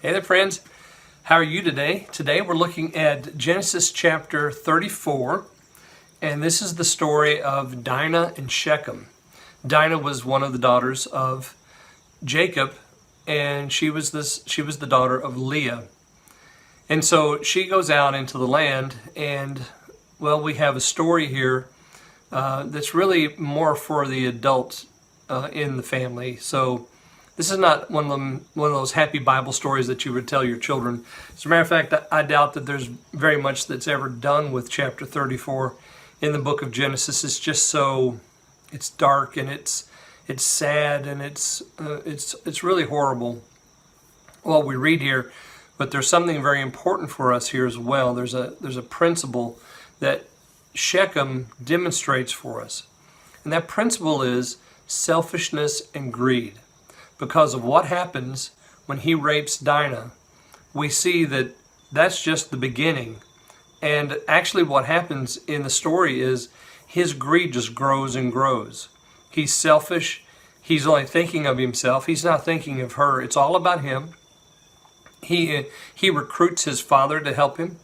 Hey there, friends. How are you today? Today we're looking at Genesis chapter 34, and this is the story of Dinah and Shechem. Dinah was one of the daughters of Jacob, and she was the daughter of Leah. And so she goes out into the land, and well, we have a story here that's really more for the adults in the family. So this is not one of those happy Bible stories that you would tell your children. As a matter of fact, I doubt that there's very much that's ever done with chapter 34 in the book of Genesis. It's just so, it's dark and it's sad and it's really horrible what we read here. But there's something very important for us here as well. There's a principle that Shechem demonstrates for us, and that principle is selfishness and greed. Because of what happens when he rapes Dinah, we see that that's just the beginning. And actually what happens in the story is his greed just grows and grows. He's selfish. He's only thinking of himself. He's not thinking of her. It's all about him. He recruits his father to help him.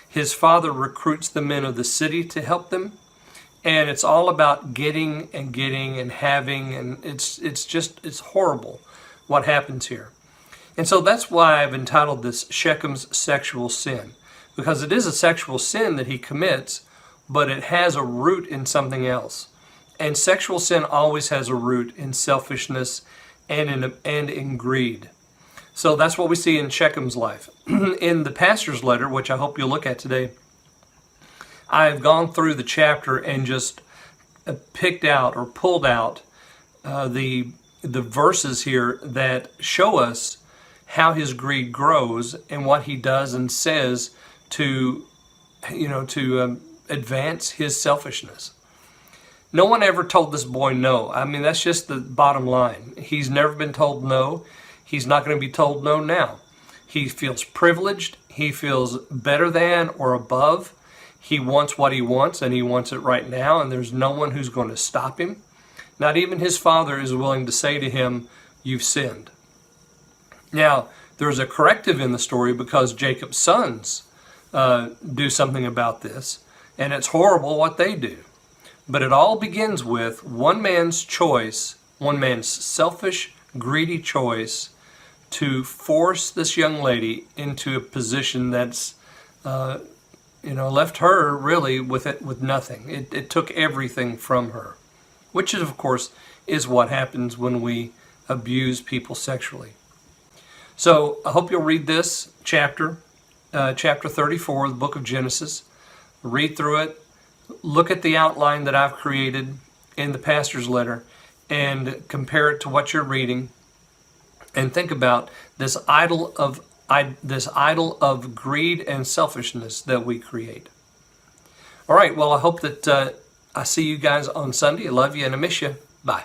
His father recruits the men of the city to help them. And it's all about getting and having, and it's horrible what happens here. And so that's why I've entitled this Shechem's sexual sin, because it is a sexual sin that he commits, but it has a root in something else. And sexual sin always has a root in selfishness and in greed. So that's what we see in Shechem's life. In the pastor's letter, which I hope you'll look at today, I've gone through the chapter and just picked out or pulled out the verses here that show us how his greed grows and what he does and says to advance his selfishness. No one ever told this boy no. I mean, that's just the bottom line. He's never been told no. He's not going to be told no now. He feels privileged. He feels better than or above. He wants what he wants, and he wants it right now, and there's no one who's going to stop him. Not even his father is willing to say to him, "You've sinned." Now, there's a corrective in the story because Jacob's sons do something about this, and it's horrible what they do. But it all begins with one man's choice, one man's selfish, greedy choice to force this young lady into a position that's left her really with nothing. It took everything from her, which is, of course, is what happens when we abuse people sexually. So I hope you'll read this chapter 34 of the book of Genesis. Read through it. Look at the outline that I've created in the pastor's letter and compare it to what you're reading, and think about this idol of greed and selfishness that we create. All right, well, I hope that I see you guys on Sunday. I love you and I miss you. Bye.